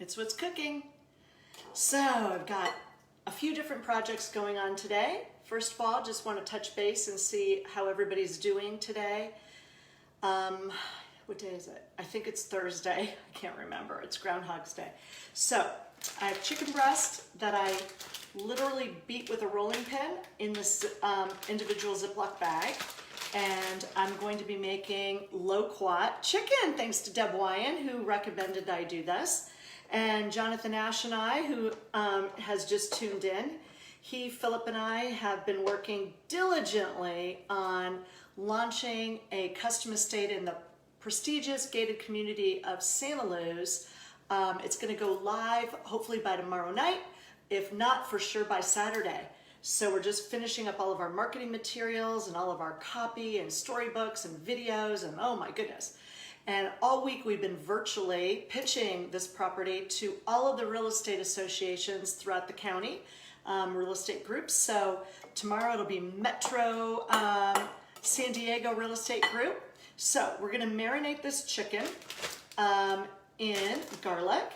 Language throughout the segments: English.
It's What's Cooking. So I've got a few different projects going on today. First of all, just want to touch base and see how everybody's doing today. What day is it? I think it's Thursday. I can't remember. It's Groundhog's Day. So I have chicken breast that I literally beat with a rolling pin in this individual Ziploc bag. And I'm going to be making loquat chicken, thanks to Deb Wyan, who recommended I do this. And Jonathan Ash and I, who has just tuned in, Philip and I have been working diligently on launching a custom estate in the prestigious gated community of Santa Luz. It's going to go live hopefully by tomorrow night, if not for sure by Saturday. So we're just finishing up all of our marketing materials and all of our copy and storybooks and videos and oh my goodness. And all week we've been virtually pitching this property to all of the real estate associations throughout the county, real estate groups. So tomorrow it'll be Metro San Diego Real Estate Group. So we're gonna marinate this chicken in garlic.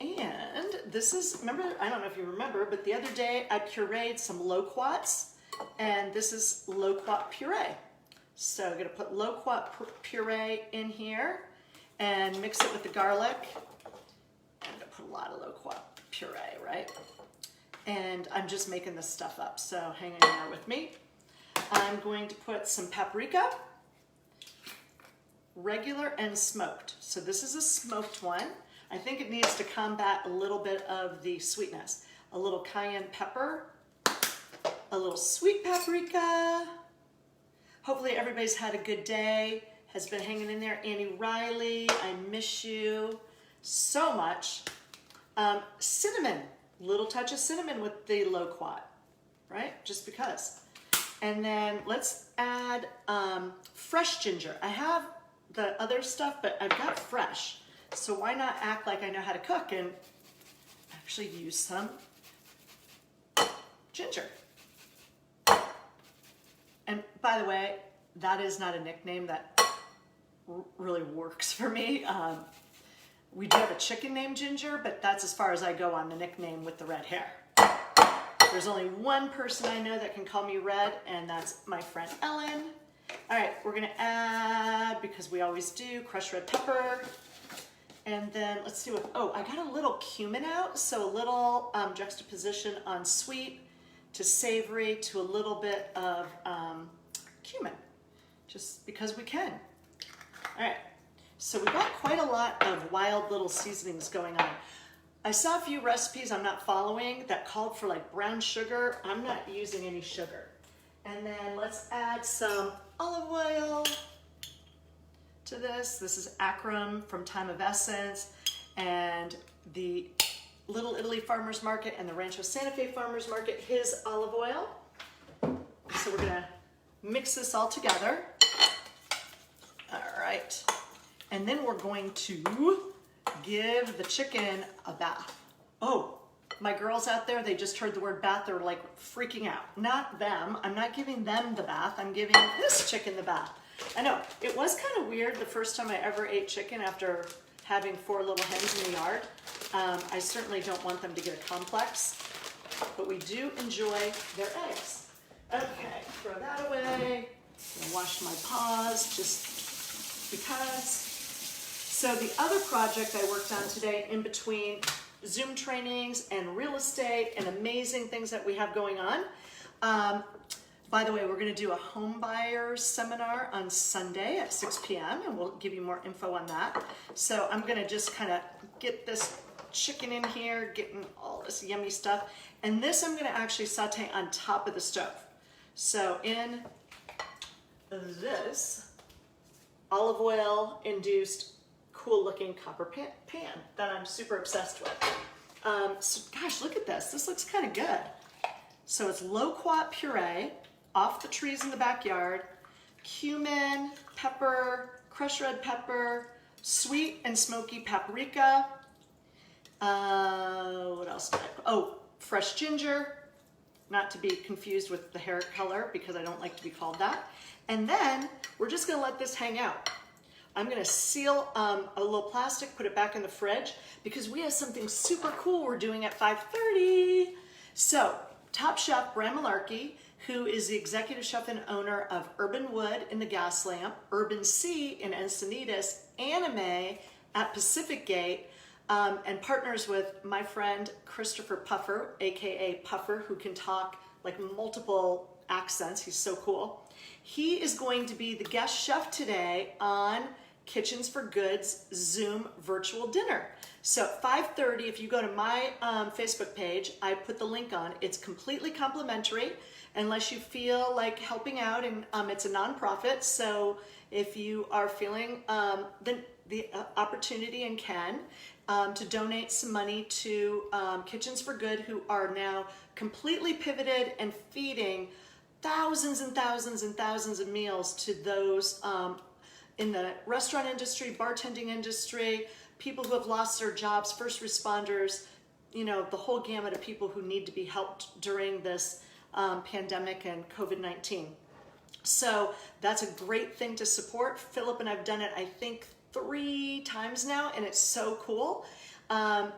And this is, remember, I don't know if you remember, but the other day I pureed some loquats, and this is loquat puree. So I'm gonna put loquat puree in here and mix it with the garlic. I'm gonna put a lot of loquat puree, right? And I'm just making this stuff up, so hang in there with me. I'm going to put some paprika, regular and smoked. So this is a smoked one. I think it needs to combat a little bit of the sweetness. A little cayenne pepper, a little sweet paprika. Hopefully everybody's had a good day, has been hanging in there. Annie Riley, I miss you so much. Cinnamon, little touch of cinnamon with the loquat, right? Just because. And then let's add fresh ginger. I have the other stuff, but I've got fresh. So why not act like I know how to cook and actually use some ginger. And by the way, that is not a nickname that really works for me. We do have a chicken named Ginger, but that's as far as I go on the nickname with the red hair. There's only one person I know that can call me Red, and that's my friend Ellen. All right, we're gonna add, because we always do, crushed red pepper. And then let's see what, oh, I got a little cumin out, so a little juxtaposition on sweet to savory to a little bit of cumin, just because we can. All right, so we got quite a lot of wild little seasonings going on. I saw a few recipes I'm not following that called for like brown sugar. I'm not using any sugar. And then let's add some olive oil to this. This is Akram from Time of Essence and the Little Italy Farmers Market and the Rancho Santa Fe Farmers Market, his olive oil. So we're gonna mix this all together. All right. And then we're going to give the chicken a bath. Oh, my girls out there, they just heard the word bath, they're like freaking out. Not them, I'm not giving them the bath, I'm giving this chicken the bath. I know, it was kind of weird the first time I ever ate chicken after having 4 little hens in the yard. I certainly don't want them to get a complex, but we do enjoy their eggs. Okay, throw that away. I'll wash my paws just because. So the other project I worked on today in between Zoom trainings and real estate and amazing things that we have going on. By the way, we're going to do a home buyers seminar on Sunday at 6 p.m. and we'll give you more info on that. So I'm going to just kind of get this chicken in here, getting all this yummy stuff. And this I'm going to actually saute on top of the stove. So in this olive oil induced cool looking copper pan that I'm super obsessed with. So gosh, look at this. This looks kind of good. So it's loquat puree off the trees in the backyard, cumin, pepper, crushed red pepper, sweet and smoky paprika. What else did I put? Oh, fresh ginger, not to be confused with the hair color because I don't like to be called that. And then we're just gonna let this hang out. I'm gonna seal a little plastic, put it back in the fridge, because we have something super cool we're doing at 5:30. So, Top Chef Brian Malarkay, who is the executive chef and owner of Urban Wood in the Gas Lamp, Urban Sea in Encinitas, Anime at Pacific Gate, and partners with my friend Christopher Puffer, aka Puffer, who can talk like multiple accents. He's so cool. He is going to be the guest chef today on Kitchens for Good's Zoom virtual dinner. So at 5:30, if you go to my Facebook page, I put the link on. It's completely complimentary unless you feel like helping out, and it's a nonprofit. So if you are feeling the opportunity and can, to donate some money to Kitchens for Good, who are now completely pivoted and feeding thousands and thousands and thousands of meals to those in the restaurant industry, bartending industry, people who have lost their jobs, first responders, you know, the whole gamut of people who need to be helped during this pandemic and COVID-19. So that's a great thing to support. Philip and I've done it, I think, 3 times now, and it's so cool.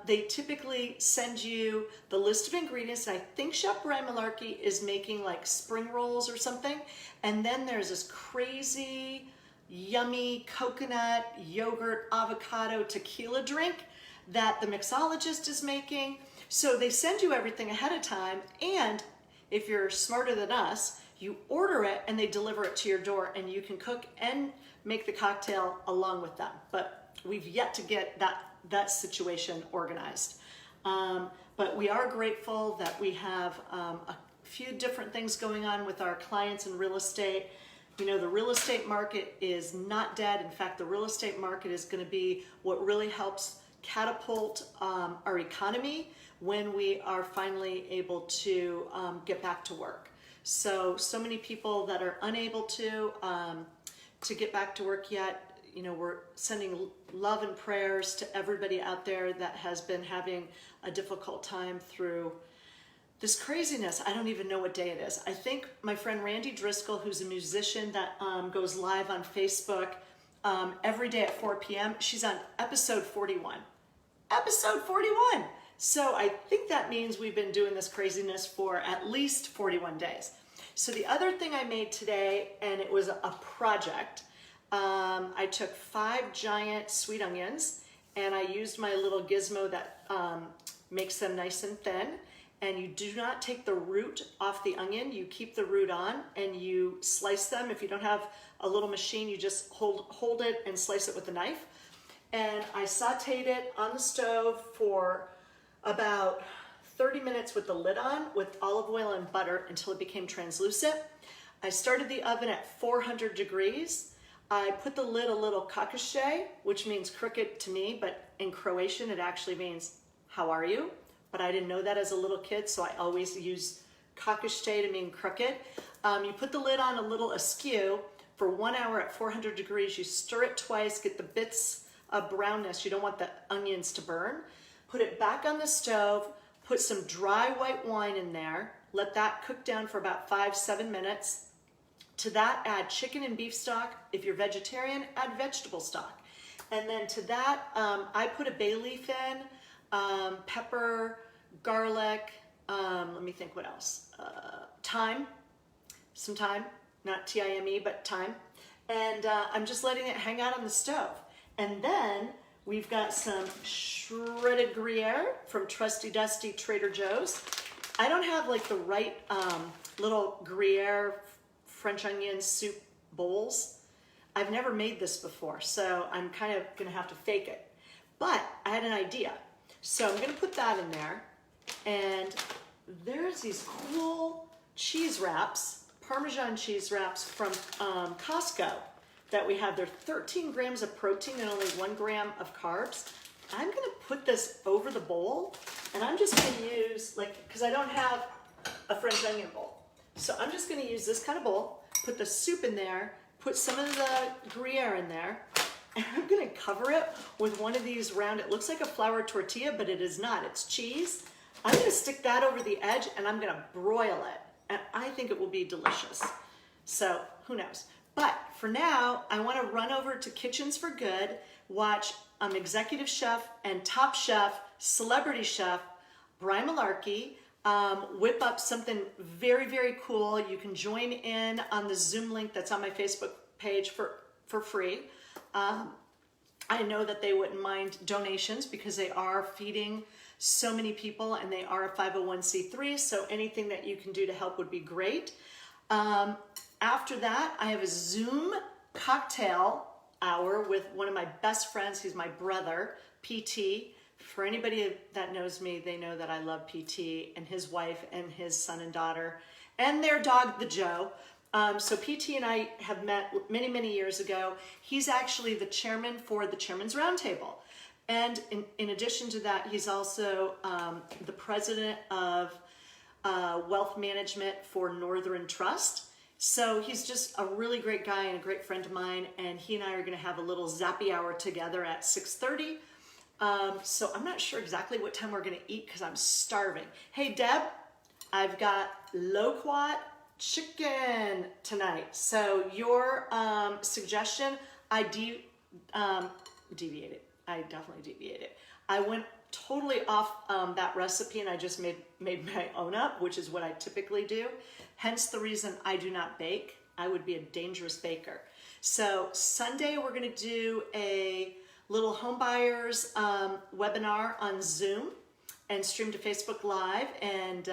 They typically send you the list of ingredients, and I think Chef Brian Malarkay is making like spring rolls or something, and then there's this crazy yummy coconut, yogurt, avocado, tequila drink that the mixologist is making. So they send you everything ahead of time, and if you're smarter than us, you order it and they deliver it to your door, and you can cook and make the cocktail along with them. But we've yet to get that situation organized. But we are grateful that we have a few different things going on with our clients in real estate. You know, the real estate market is not dead. In fact, the real estate market is going to be what really helps catapult our economy when we are finally able to get back to work. So many people that are unable to get back to work yet. You know, we're sending love and prayers to everybody out there that has been having a difficult time through this craziness. I don't even know what day it is. I think my friend Randy Driscoll, who's a musician that goes live on Facebook every day at 4 p.m., she's on episode 41. Episode 41! So I think that means we've been doing this craziness for at least 41 days. So the other thing I made today, and it was a project, I took 5 giant sweet onions, and I used my little gizmo that makes them nice and thin. And you do not take the root off the onion. You keep the root on, and you slice them. If you don't have a little machine, you just hold it and slice it with a knife. And I sauteed it on the stove for about 30 minutes with the lid on with olive oil and butter until it became translucent. I started the oven at 400 degrees. I put the lid a little kakashe, which means crooked to me, but in Croatian it actually means how are you? But I didn't know that as a little kid, so I always use kakashe to mean crooked. You put the lid on a little askew for 1 hour at 400 degrees. You stir it twice, get the bits of brownness. You don't want the onions to burn. Put it back on the stove, put some dry white wine in there, let that cook down for about 5-7 minutes. To that, add chicken and beef stock. If you're vegetarian, add vegetable stock. And then to that, I put a bay leaf in, pepper, garlic, let me think what else, thyme, some thyme, not T-I-M-E, but thyme. And I'm just letting it hang out on the stove. And then we've got some shredded Gruyere from Trusty Dusty Trader Joe's. I don't have like the right little Gruyere French onion soup bowls. I've never made this before, so I'm kind of gonna have to fake it. But I had an idea. So I'm gonna put that in there, and there's these cool cheese wraps, Parmesan cheese wraps from Costco that we have. They're 13 grams of protein and only 1 gram of carbs. I'm gonna put this over the bowl, and I'm just gonna use, like, because I don't have a French onion bowl. So I'm just gonna use this kind of bowl, put the soup in there, put some of the Gruyere in there, and I'm gonna cover it with one of these round, it looks like a flour tortilla, but it is not, it's cheese. I'm gonna stick that over the edge, and I'm gonna broil it, and I think it will be delicious. So, who knows? But for now, I want to run over to Kitchens for Good, watch Executive Chef and Top Chef, Celebrity Chef, Brian Malarkay, whip up something very, very cool. You can join in on the Zoom link that's on my Facebook page for free. I know that they wouldn't mind donations because they are feeding so many people and they are a 501c3, so anything that you can do to help would be great. After that, I have a Zoom cocktail hour with one of my best friends. He's my brother, PT. For anybody that knows me, they know that I love PT and his wife and his son and daughter and their dog, the Joe. So PT and I have met many, many years ago. He's actually the chairman for the Chairman's Roundtable. And in addition to that, he's also the president of wealth management for Northern Trust. So he's just a really great guy and a great friend of mine. And he and I are going to have a little zappy hour together at 6:30. So I'm not sure exactly what time we're going to eat because I'm starving. Hey, Deb, I've got Loquat chicken tonight. So your suggestion, I deviated. I definitely deviated. I went totally off that recipe and I just made my own up, which is what I typically do. Hence the reason I do not bake. I would be a dangerous baker. So Sunday we're going to do a little homebuyers webinar on Zoom and stream to Facebook Live. And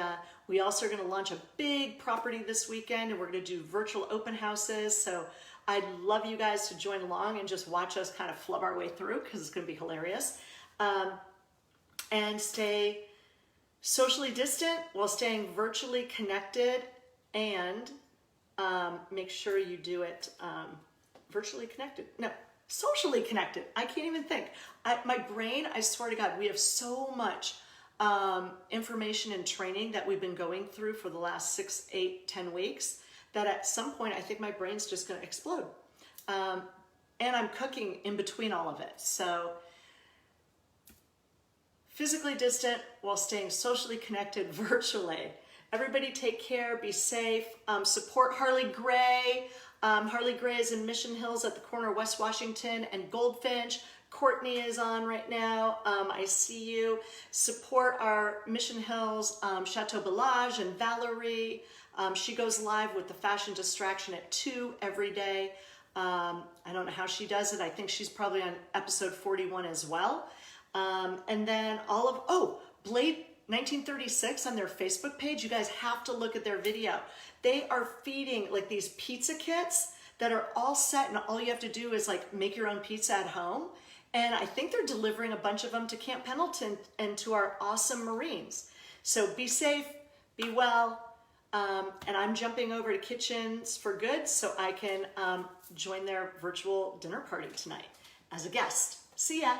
we also are going to launch a big property this weekend and we're going to do virtual open houses. So I'd love you guys to join along and just watch us kind of flub our way through because it's going to be hilarious. And stay socially distant while staying virtually connected, and make sure you do it virtually connected. No, socially connected. I can't even think. My brain, I swear to God, we have so much information and training that we've been going through for the last 6, 8, 10 weeks that at some point I think my brain's just going to explode. And I'm cooking in between all of it. So physically distant while staying socially connected virtually. Everybody take care, be safe, support Harley Gray. Harley Gray is in Mission Hills at the corner of West Washington and Goldfinch. Courtney is on right now. I see you. Support our Mission Hills Chateau Bellage and Valerie. She goes live with the Fashion Distraction at 2 every day. I don't know how she does it. I think she's probably on episode 41 as well. And then Blade 1936 on their Facebook page, you guys have to look at their video. They are feeding like these pizza kits that are all set and all you have to do is like make your own pizza at home. And I think they're delivering a bunch of them to Camp Pendleton and to our awesome Marines. So be safe, be well, and I'm jumping over to Kitchens for Good so I can join their virtual dinner party tonight as a guest. See ya.